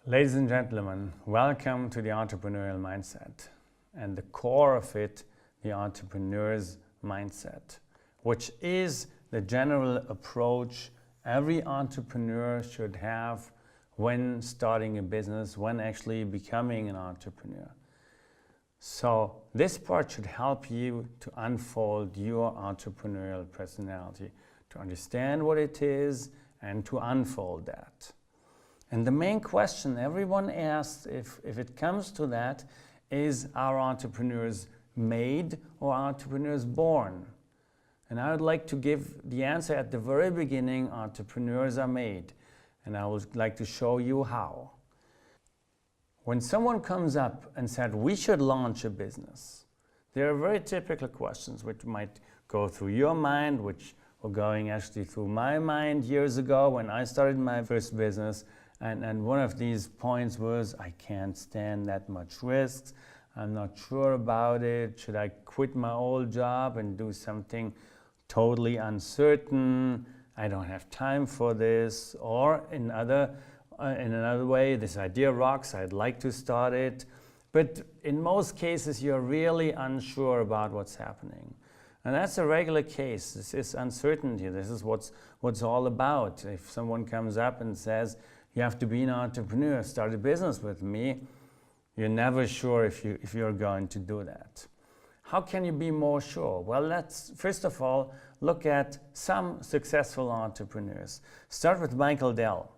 Ladies and gentlemen, welcome to the Entrepreneurial Mindset, and the core of it, the entrepreneur's mindset, which is the general approach every entrepreneur should have when starting a business, when actually becoming an entrepreneur. So this part should help you to unfold your entrepreneurial personality, to understand what it is and to unfold that. And the main question everyone asks, if it comes to that, is, are entrepreneurs made or entrepreneurs born? And I would like to give the answer at the very beginning: entrepreneurs are made. And I would like to show you how. When someone comes up and said, we should launch a business, there are very typical questions which might go through your mind, which were going actually through my mind years ago when I started my first business. And one of these points was, I can't stand that much risks. I'm not sure about it. Should I quit my old job and do something totally uncertain? I don't have time for this. Or in another way, this idea rocks, I'd like to start it. But in most cases, you're really unsure about what's happening. And that's a regular case. This is uncertainty. This is what's all about. If someone comes up and says, you have to be an entrepreneur, start a business with me, you're never sure if you're going to do that. How can you be more sure? Well, let's first of all look at some successful entrepreneurs. Start with Michael Dell.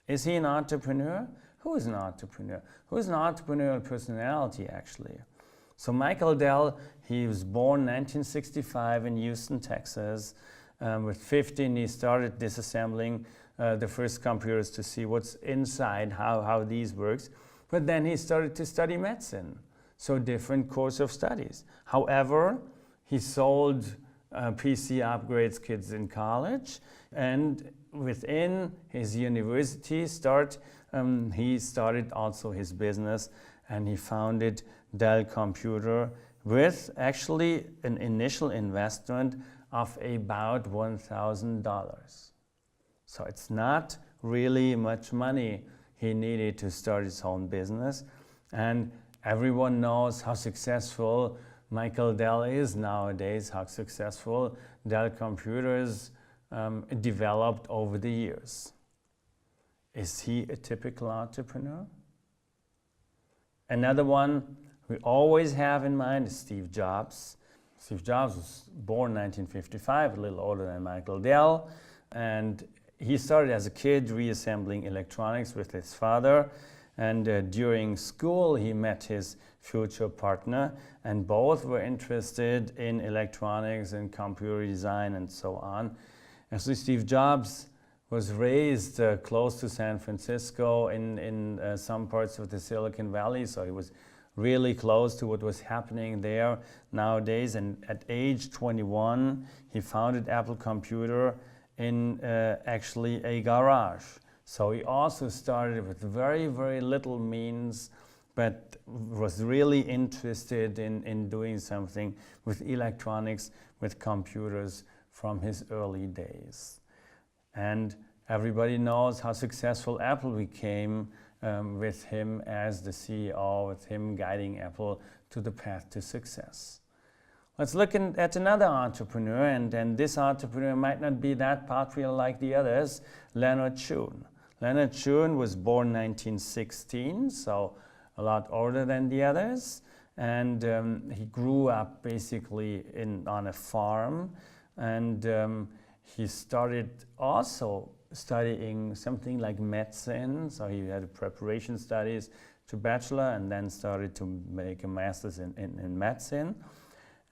Is he an entrepreneur? Who is an entrepreneur? Who is an entrepreneurial personality, actually? So Michael Dell, he was born in 1965 in Houston, Texas. With 15, he started disassembling the first computers to see what's inside, how these works. But then he started to study medicine, so different course of studies. However, he sold PC upgrades kits in college, and within his university he started also his business, and he founded Dell Computer with actually an initial investment of about $1,000. So it's not really much money he needed to start his own business. And everyone knows how successful Michael Dell is nowadays, how successful Dell Computers developed over the years. Is he a typical entrepreneur? Another one we always have in mind is Steve Jobs. Steve Jobs was born in 1955, a little older than Michael Dell, and he started as a kid reassembling electronics with his father, and during school he met his future partner, and both were interested in electronics and computer design and so on. Actually, Steve Jobs was raised close to San Francisco in some parts of the Silicon Valley, so he was really close to what was happening there nowadays. And at age 21, he founded Apple Computer in actually a garage. So he also started with very, very little means, but was really interested in doing something with electronics, with computers from his early days. And everybody knows how successful Apple became with him as the CEO, with him guiding Apple to the path to success. Let's look at another entrepreneur, and this entrepreneur might not be that popular like the others, Leonard Schön. Leonard Schön was born in 1916, so a lot older than the others, and he grew up basically on a farm, and he started also studying something like medicine, so he had preparation studies to bachelor and then started to make a master's in medicine.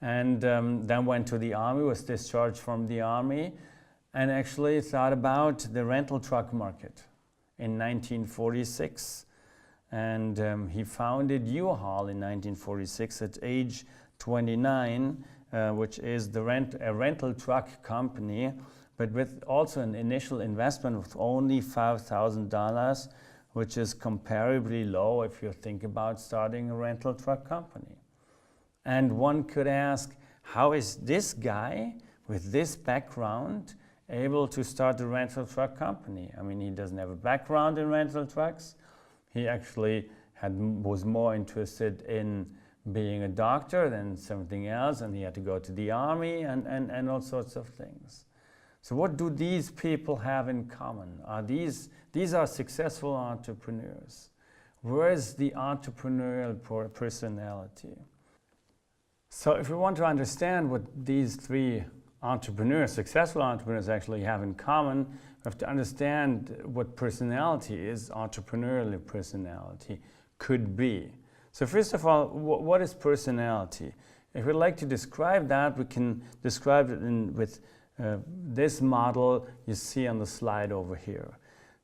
And then went to the army, was discharged from the army, and actually thought about the rental truck market in 1946. And he founded U-Haul in 1946 at age 29, which is a rental truck company, but with also an initial investment of only $5,000, which is comparably low if you think about starting a rental truck company. And one could ask, how is this guy with this background able to start a rental truck company? I mean, he doesn't have a background in rental trucks, He actually was more interested in being a doctor than something else, and he had to go to the army and all sorts of things. So what do these people have in common? These are successful entrepreneurs. Where is the entrepreneurial personality? So if we want to understand what these three entrepreneurs, successful entrepreneurs, actually have in common, we have to understand what personality is, entrepreneurial personality could be. So first of all, what is personality? If we'd like to describe that, we can describe it with this model you see on the slide over here.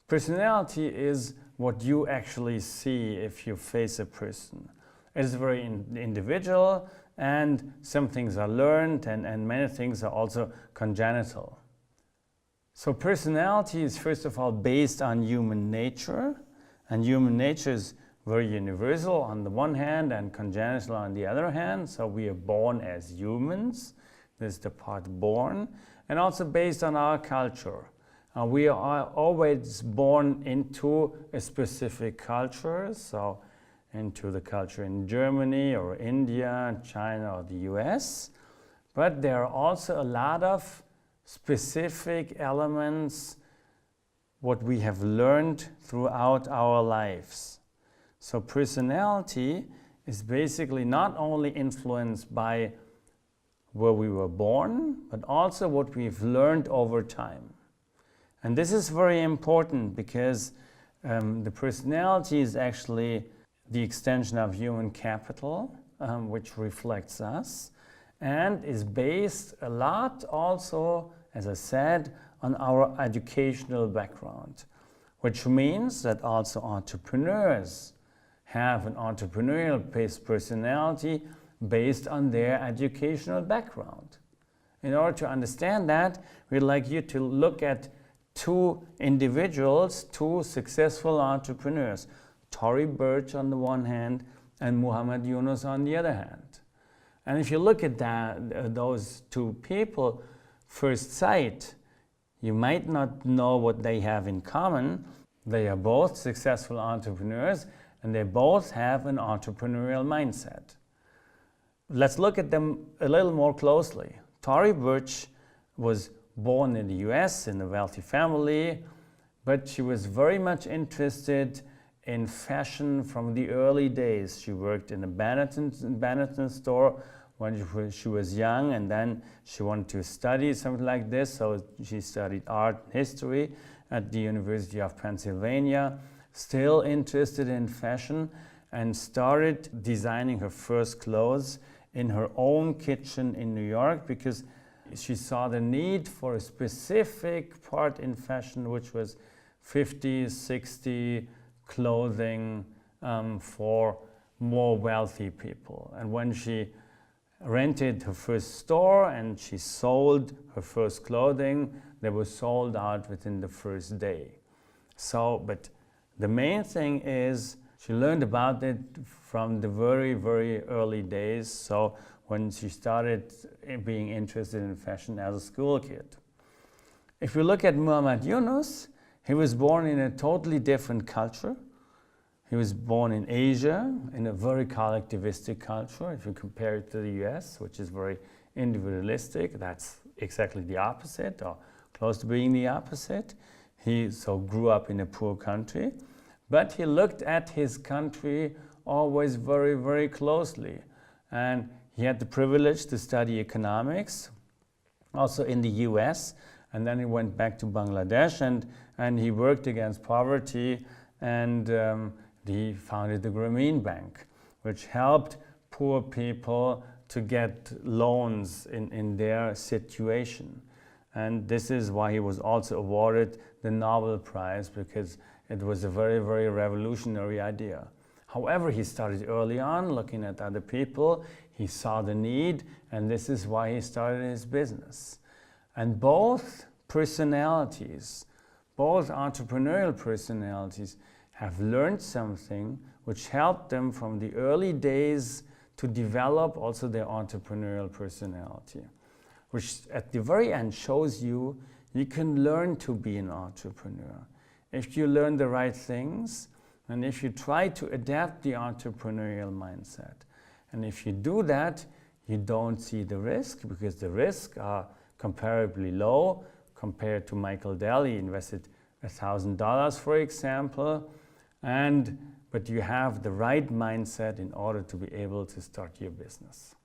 Personality is what you actually see if you face a person. It is very individual, and some things are learned and many things are also congenital. So personality is first of all based on human nature, and human nature is very universal on the one hand and congenital on the other hand. So we are born as humans, this is the part born, and also based on our culture. We are always born into a specific culture, so into the culture in Germany or India, China or the US. But there are also a lot of specific elements what we have learned throughout our lives. So personality is basically not only influenced by where we were born, but also what we've learned over time. And this is very important because the personality is actually the extension of human capital, which reflects us, and is based a lot also, as I said, on our educational background, which means that also entrepreneurs have an entrepreneurial-based personality based on their educational background. In order to understand that, we'd like you to look at two individuals, two successful entrepreneurs, Tory Burch on the one hand and Muhammad Yunus on the other hand. And if you look at those two people, first sight, you might not know what they have in common. They are both successful entrepreneurs and they both have an entrepreneurial mindset. Let's look at them a little more closely. Tory Burch was born in the US in a wealthy family, but she was very much interested in fashion from the early days. She worked in a Benetton store when she was young, and then she wanted to study something like this, so she studied art and history at the University of Pennsylvania, still interested in fashion, and started designing her first clothes in her own kitchen in New York because she saw the need for a specific part in fashion, which was 50s, 60s clothing for more wealthy people. And when she rented her first store and she sold her first clothing, they were sold out within the first day. So, but the main thing is she learned about it from the very, very early days. So when she started being interested in fashion as a school kid. If you look at Muhammad Yunus, he was born in a totally different culture. He was born in Asia, in a very collectivistic culture. If you compare it to the US, which is very individualistic, that's exactly the opposite, or close to being the opposite. He grew up in a poor country, but he looked at his country always very, very closely. And he had the privilege to study economics, also in the US, and then he went back to Bangladesh and he worked against poverty, and he founded the Grameen Bank, which helped poor people to get loans in their situation. And this is why he was also awarded the Nobel Prize, because it was a very, very revolutionary idea. However, he started early on looking at other people. He saw the need, and this is why he started his business. And both personalities, both entrepreneurial personalities, have learned something which helped them from the early days to develop also their entrepreneurial personality, which at the very end shows you can learn to be an entrepreneur. If you learn the right things, and if you try to adapt the entrepreneurial mindset, and if you do that, you don't see the risk because the risks are comparably low compared to Michael Dell. He invested $1,000, for example, but you have the right mindset in order to be able to start your business.